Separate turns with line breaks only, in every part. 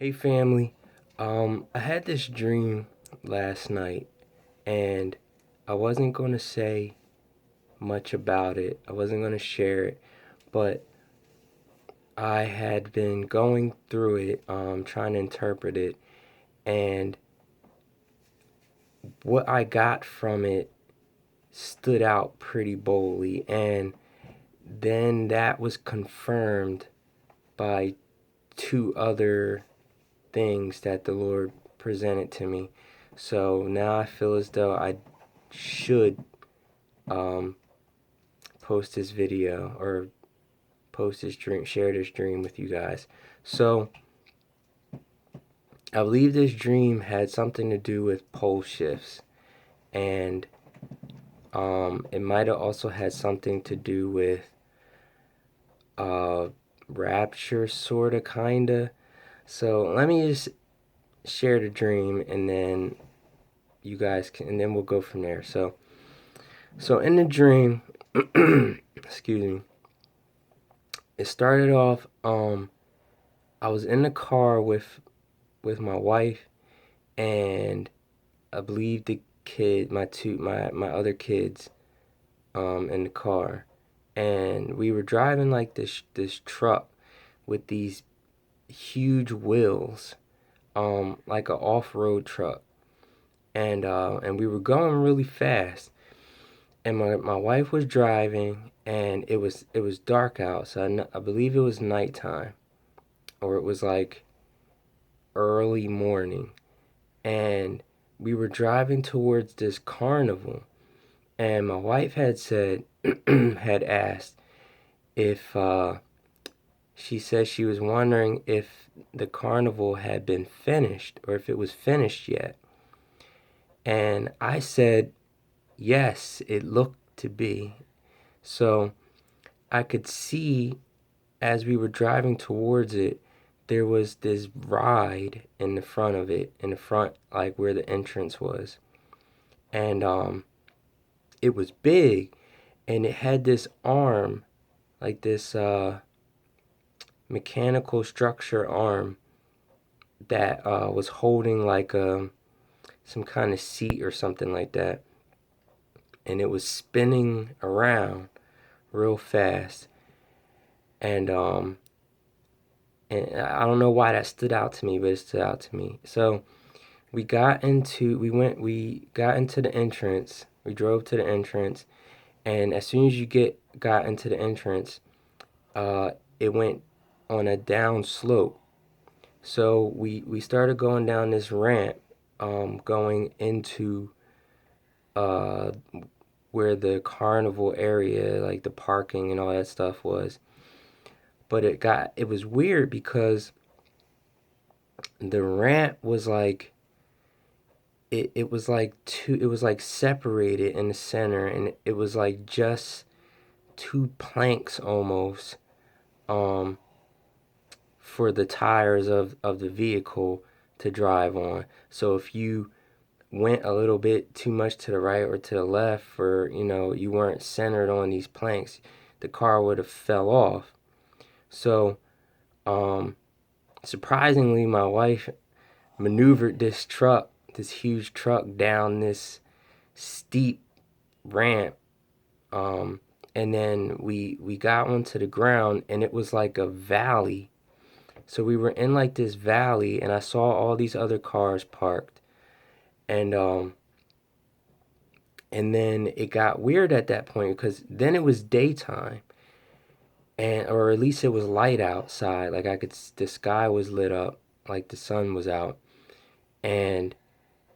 Hey family, I had this dream last night and I wasn't going to say much about it. I wasn't going to share it, but I had been going through it, trying to interpret it, and what I got from it stood out pretty boldly, and then that was confirmed by two other things that the Lord presented to me. So now I feel as though I should um, post this video or post this dream, share this dream with you guys. So I believe this dream had something to do with pole shifts, and it might have also had something to do with uh, rapture, sorta, kinda. So let me just share the dream, and then you guys can, and then we'll go from there. So in the dream, excuse me, it started off. I was in the car with my wife and I believe the kid, my other kids, in the car, and we were driving like this truck with these huge wheels, like a off-road truck, and we were going really fast. And my wife was driving, and it was dark out, so I believe it was nighttime, or it was like early morning, and we were driving towards this carnival, and my wife had said, had asked if she said she was wondering if the carnival had been finished or if it was finished yet, and I said yes, it looked to be. So I could see as we were driving towards it, there was this ride in the front of it, in the front, like where the entrance was. And it was big, and it had this arm, like this mechanical structure arm that was holding like some kind of seat or something like that. And it was spinning around real fast. And and I don't know why that stood out to me, but it stood out to me. So we got into the entrance. We drove to the entrance, and as soon as got into the entrance, it went on a down slope. So we started going down this ramp, going into uh where the carnival area, like the parking and all that stuff was. But it was weird because the ramp was like it was like it was like separated in the center, and it was like just two planks almost, um for the tires of the vehicle to drive on. So if you went a little bit too much to the right or to the left, or you weren't centered on these planks, the car would have fell off. So um surprisingly, my wife maneuvered this huge truck down this steep ramp, um, and then we got onto the ground, and it was like a valley. So we were in like this valley, and I saw all these other cars parked, and and then it got weird at that point because then it was daytime, and or at least it was light outside. Like the sky was lit up, like the sun was out, and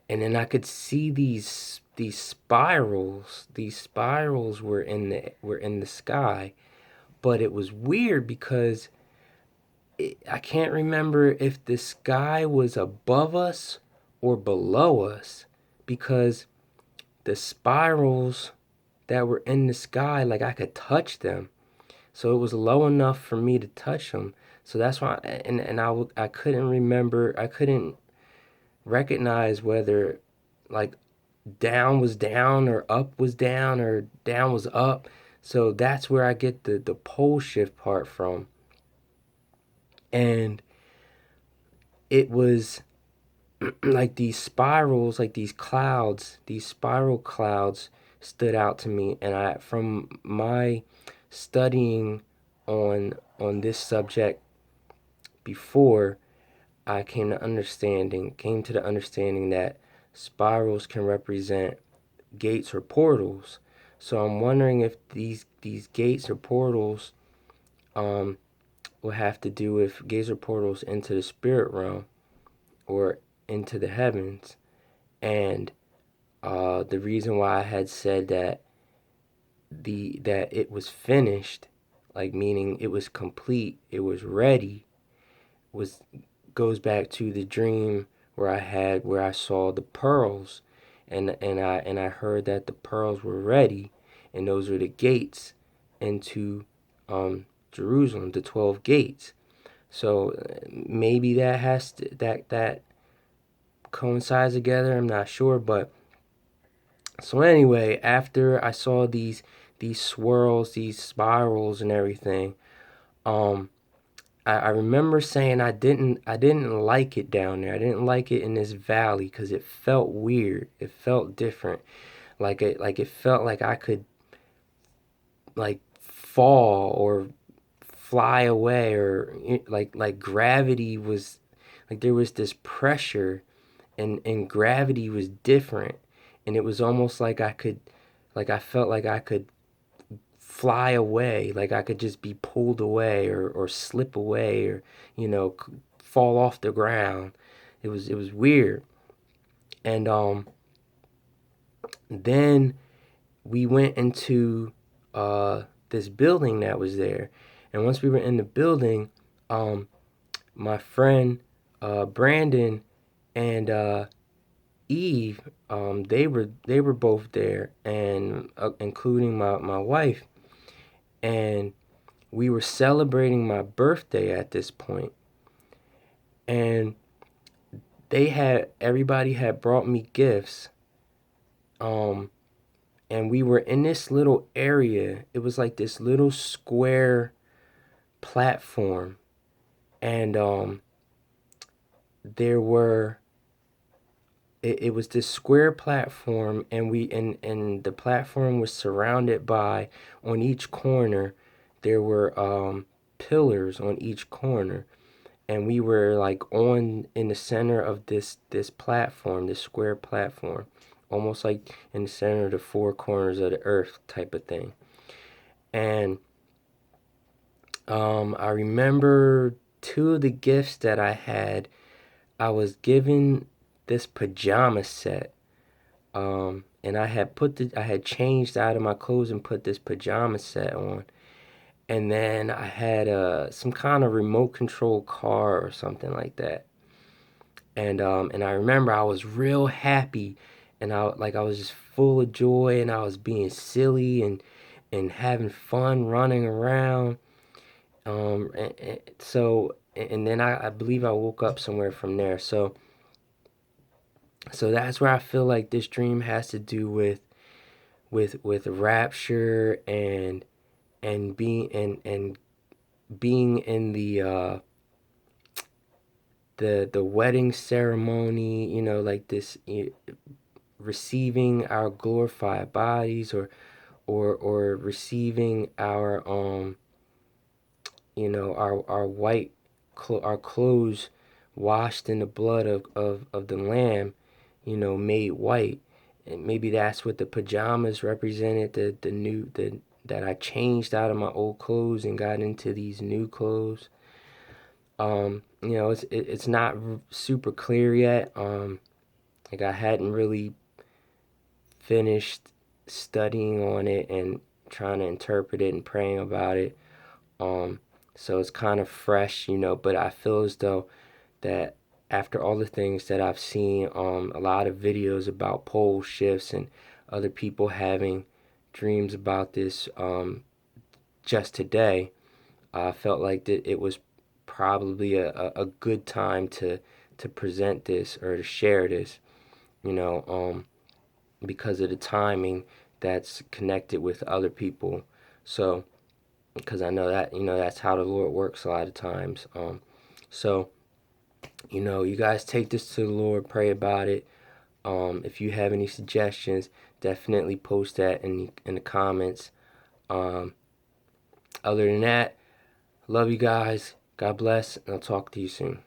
and then I could see these spirals. These spirals were in the sky, but it was weird because I can't remember if the sky was above us or below us, because the spirals that were in the sky, like I could touch them. So it was low enough for me to touch them. So that's why, I couldn't remember, I couldn't recognize whether like down was down or up was down or down was up. So that's where I get the pole shift part from. And it was like these spirals, like these clouds, these spiral clouds stood out to me, and I, from my studying on this subject before, I came to the understanding that spirals can represent gates or portals. So I'm wondering if these gates or portals um will have to do with gates or portals into the spirit realm or into the heavens. And the reason why I had said that it was finished, like meaning it was complete, it was ready, was goes back to the dream where I saw the pearls, and I heard that the pearls were ready, and those were the gates into Jerusalem, the 12 gates. So maybe that coincides together. I'm not sure, but so anyway, after I saw these swirls, these spirals, and everything, um, I remember saying I didn't like it down there. I didn't like it in this valley because it felt weird. It felt different. Like it felt like I could like fall or fly away, or like gravity was, like there was this pressure, and gravity was different, and it was almost like I felt like I could fly away, like I could just be pulled away, or slip away, or fall off the ground. It was weird. And then we went into this building that was there, and once we were in the building, um my friend Brandon and Eve, they were both there, and including my wife, and we were celebrating my birthday at this point, and everybody had brought me gifts, um, and we were in this little area. It was like this little square platform, and there were it was this square platform, and the platform was surrounded by, on each corner there were pillars on each corner, and we were like on in the center of this platform, this square platform, almost like in the center of the four corners of the earth type of thing. And I remember two of the gifts that I had. I was given this pajama set, and I had changed out of my clothes and put this pajama set on, and then I had some kind of remote control car or something like that. And I remember I was real happy, and I was just full of joy, and I was being silly and having fun running around. And then I believe I woke up somewhere from there. So that's where I feel like this dream has to do with rapture, and being in the wedding ceremony, like this, receiving our glorified bodies, or receiving our white our clothes washed in the blood of the lamb, made white. And maybe that's what the pajamas represented, the new the that I changed out of my old clothes and got into these new clothes. It's not super clear yet. Like I hadn't really finished studying on it and trying to interpret it and praying about it. Um, so it's kind of fresh, but I feel as though that after all the things that I've seen, a lot of videos about pole shifts and other people having dreams about this, just today, I felt like that it was probably a good time to present this or to share this, you know, um, because of the timing that's connected with other people. So, because I know that, that's how the Lord works a lot of times. So You guys take this to the Lord, pray about it. If you have any suggestions, definitely post that in the comments. Um, Other than that, love you guys. God bless, and I'll talk to you soon.